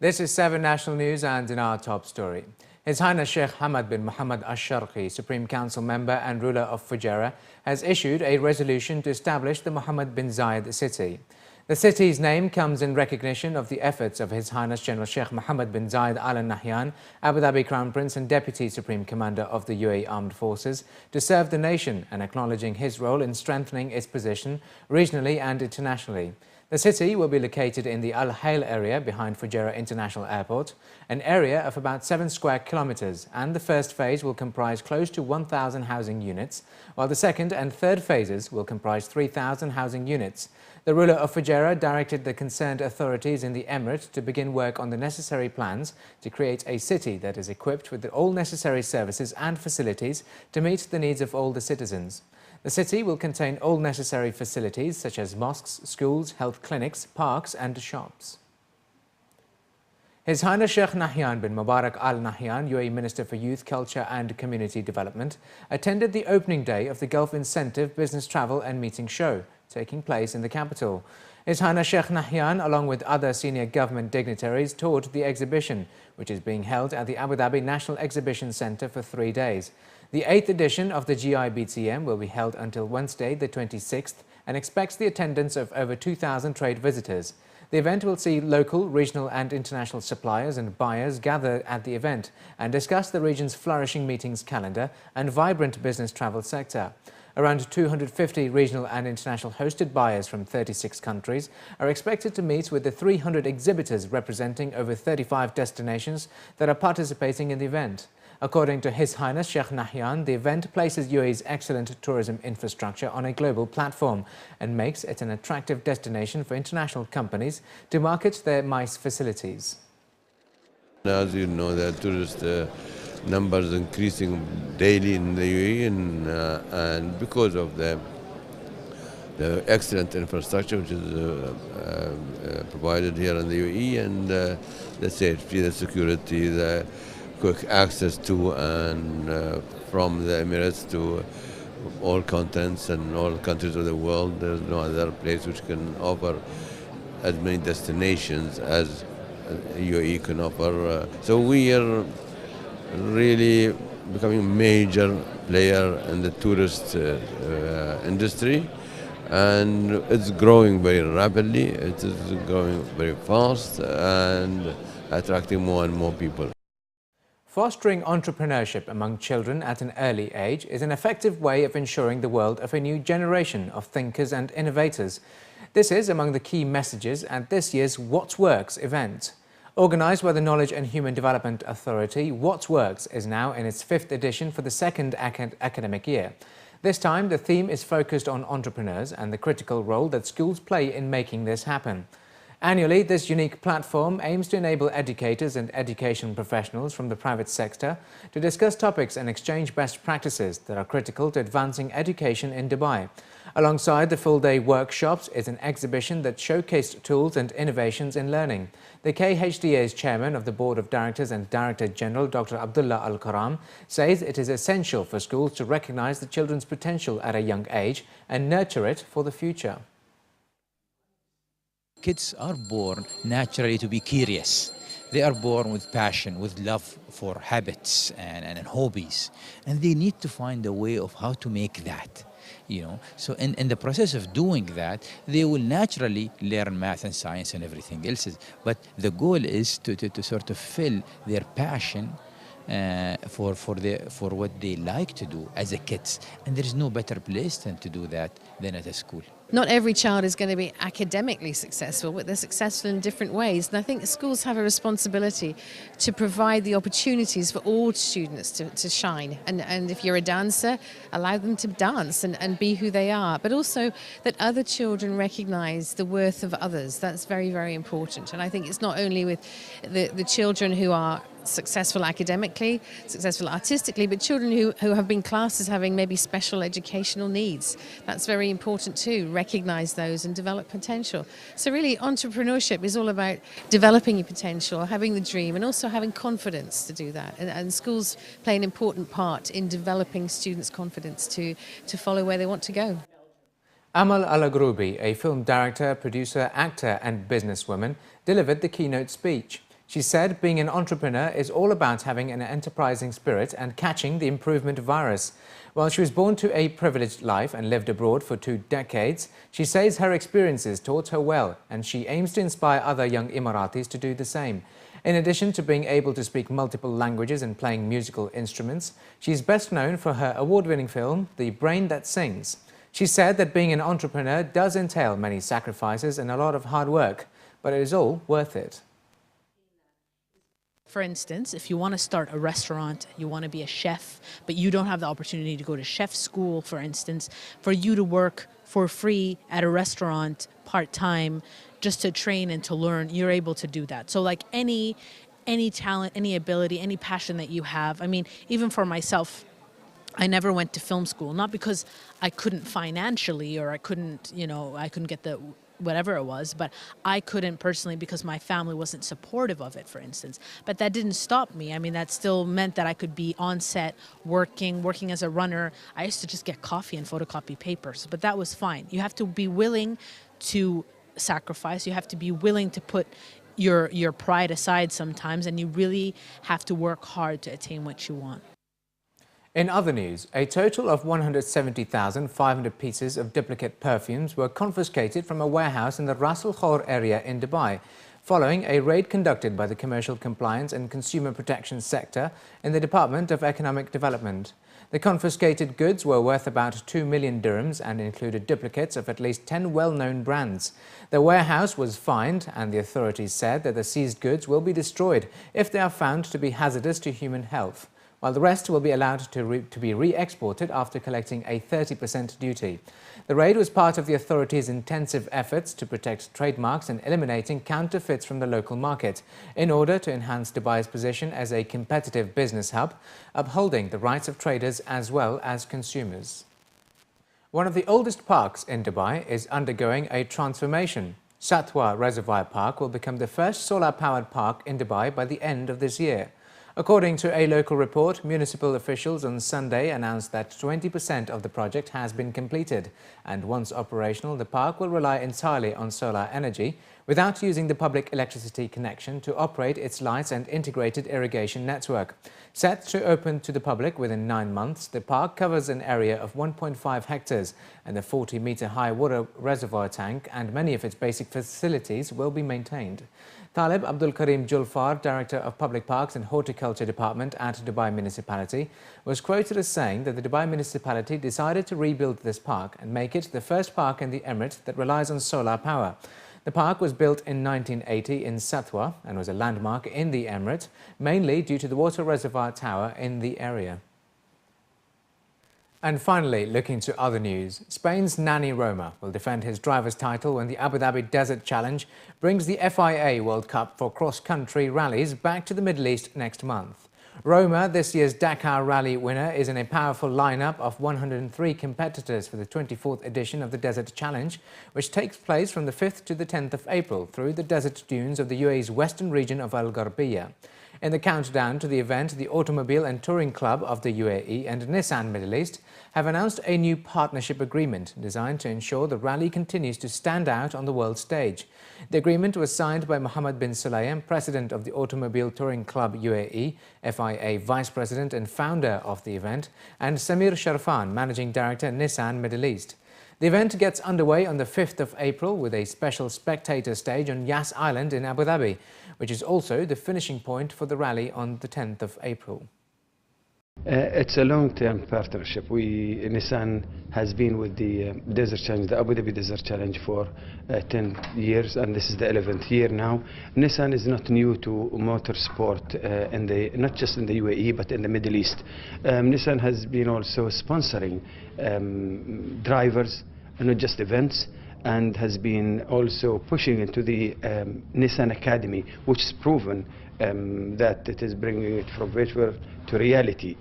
This is 7 National News, and in our top story, His Highness Sheikh Hamad bin Mohammed Al-Sharqi, Supreme Council member and ruler of Fujairah, has issued a resolution to establish the Mohammed bin Ziyad city. The city's name comes in recognition of the efforts of His Highness General Sheikh Mohammed bin Ziyad Al Nahyan, Abu Dhabi Crown Prince and Deputy Supreme Commander of the UAE Armed Forces, to serve the nation and acknowledging his role in strengthening its position regionally and internationally. The city will be located in the Al Hail area behind Fujairah International Airport, an area of about 7 square kilometers, and the first phase will comprise close to 1,000 housing units, while the second and third phases will comprise 3,000 housing units. The ruler of Fujairah directed the concerned authorities in the emirate to begin work on the necessary plans to create a city that is equipped with all necessary services and facilities to meet the needs of all the citizens. The city will contain all necessary facilities such as mosques, schools, health clinics, parks and shops. His Highness Sheikh Nahyan bin Mubarak Al Nahyan, UAE Minister for Youth, Culture and Community Development, attended the opening day of the Gulf Incentive Business Travel and Meeting Show, taking place in the capital. His Highness Sheikh Nahyan, along with other senior government dignitaries, toured the exhibition, which is being held at the Abu Dhabi National Exhibition Centre for 3 days. The 8th edition of the GIBTM will be held until Wednesday, the 26th, and expects the attendance of over 2,000 trade visitors. The event will see local, regional and international suppliers and buyers gather at the event and discuss the region's flourishing meetings calendar and vibrant business travel sector. Around 250 regional and international hosted buyers from 36 countries are expected to meet with the 300 exhibitors representing over 35 destinations that are participating in the event. According to His Highness Sheikh Nahyan, the event places UAE's excellent tourism infrastructure on a global platform and makes it an attractive destination for international companies to market their MICE facilities. As you know, the tourist numbers increasing daily in the UAE, and because of the excellent infrastructure which is provided here in the UAE, and the safety, the security, the quick access to and from the Emirates to all continents and all countries of the world. There's no other place which can offer as many destinations as UAE can offer. So we are really becoming a major player in the tourist industry, and it's growing very rapidly. It is growing very fast and attracting more and more people. Fostering entrepreneurship among children at an early age is an effective way of ensuring the world of a new generation of thinkers and innovators. This is among the key messages at this year's What Works event. Organised by the Knowledge and Human Development Authority, What Works is now in its 5th edition for the second academic year. This time, the theme is focused on entrepreneurs and the critical role that schools play in making this happen. Annually, this unique platform aims to enable educators and education professionals from the private sector to discuss topics and exchange best practices that are critical to advancing education in Dubai. Alongside the full-day workshops is an exhibition that showcased tools and innovations in learning. The KHDA's chairman of the Board of Directors and Director General, Dr. Abdullah Al-Karam, says it is essential for schools to recognize the children's potential at a young age and nurture it for the future. Kids are born naturally to be curious. They are born with passion, with love for habits and hobbies. And they need to find a way of how to make that, So in the process of doing that, they will naturally learn math and science and everything else. But the goal is to sort of fill their passion for what they like to do as a kids. And there is no better place than to do that than at a school. Not every child is going to be academically successful, but they're successful in different ways. And I think schools have a responsibility to provide the opportunities for all students to shine. And if you're a dancer, allow them to dance and be who they are. But also that other children recognize the worth of others. That's very, very important. And I think it's not only with the children who are successful academically, successful artistically, but children who have been classed as having maybe special educational needs. That's very important too, recognise those and develop potential. So really entrepreneurship is all about developing your potential, having the dream and also having confidence to do that. And schools play an important part in developing students' confidence to follow where they want to go. Amal Al-Agroubi, a film director, producer, actor and businesswoman, delivered the keynote speech. She said being an entrepreneur is all about having an enterprising spirit and catching the improvement virus. While she was born to a privileged life and lived abroad for 2 decades, she says her experiences taught her well, and she aims to inspire other young Emiratis to do the same. In addition to being able to speak multiple languages and playing musical instruments, she's best known for her award-winning film, The Brain That Sings. She said that being an entrepreneur does entail many sacrifices and a lot of hard work, but it is all worth it. For instance, if you want to start a restaurant, you want to be a chef, but you don't have the opportunity to go to chef school, for instance, for you to work for free at a restaurant part-time, just to train and to learn, you're able to do that. So like any talent, any ability, any passion that you have, I mean, even for myself, I never went to film school, not because I couldn't financially or I couldn't get the whatever it was, but I couldn't personally because my family wasn't supportive of it, for instance. But that didn't stop me. I mean, that still meant that I could be on set, working as a runner. I used to just get coffee and photocopy papers, but that was fine. You have to be willing to sacrifice. You have to be willing to put your pride aside sometimes, and you really have to work hard to attain what you want. In other news, a total of 170,500 pieces of duplicate perfumes were confiscated from a warehouse in the Ras Al Khor area in Dubai, following a raid conducted by the Commercial Compliance and Consumer Protection sector in the Department of Economic Development. The confiscated goods were worth about 2 million dirhams and included duplicates of at least 10 well-known brands. The warehouse was fined, and the authorities said that the seized goods will be destroyed if they are found to be hazardous to human health, while the rest will be allowed to be re-exported after collecting a 30% duty. The raid was part of the authorities' intensive efforts to protect trademarks and eliminating counterfeits from the local market in order to enhance Dubai's position as a competitive business hub, upholding the rights of traders as well as consumers. One of the oldest parks in Dubai is undergoing a transformation. Satwa Reservoir Park will become the first solar-powered park in Dubai by the end of this year. According to a local report, municipal officials on Sunday announced that 20% of the project has been completed, and once operational, the park will rely entirely on solar energy without using the public electricity connection to operate its lights and integrated irrigation network. Set to open to the public within 9 months, the park covers an area of 1.5 hectares, and the 40-meter-high water reservoir tank and many of its basic facilities will be maintained. Talib Abdul Karim Julfar, Director of Public Parks and Horticulture Department at Dubai Municipality, was quoted as saying that the Dubai Municipality decided to rebuild this park and make it the first park in the Emirate that relies on solar power. The park was built in 1980 in Satwa and was a landmark in the Emirate, mainly due to the water reservoir tower in the area. And finally, looking to other news, Spain's Nani Roma will defend his driver's title when the Abu Dhabi Desert Challenge brings the FIA World Cup for cross-country rallies back to the Middle East next month. Roma, this year's Dakar Rally winner, is in a powerful lineup of 103 competitors for the 24th edition of the Desert Challenge, which takes place from the 5th to the 10th of April through the desert dunes of the UAE's western region of Al Gharbiya. In the countdown to the event, the Automobile and Touring Club of the UAE and Nissan Middle East have announced a new partnership agreement designed to ensure the rally continues to stand out on the world stage. The agreement was signed by Mohammed bin Sulayem, President of the Automobile Touring Club UAE, FIA Vice President and founder of the event, and Samir Sharfan, Managing Director, Nissan Middle East. The event gets underway on the 5th of April with a special spectator stage on Yas Island in Abu Dhabi, which is also the finishing point for the rally on the 10th of April. It's a long-term partnership. Nissan has been with the Desert Challenge, the Abu Dhabi Desert Challenge for 10 years, and this is the 11th year now. Nissan is not new to motorsport, not just in the UAE, but in the Middle East. Nissan has been also sponsoring drivers, and not just events, and has been also pushing into the Nissan Academy, which has proven that it is bringing it from virtual to reality.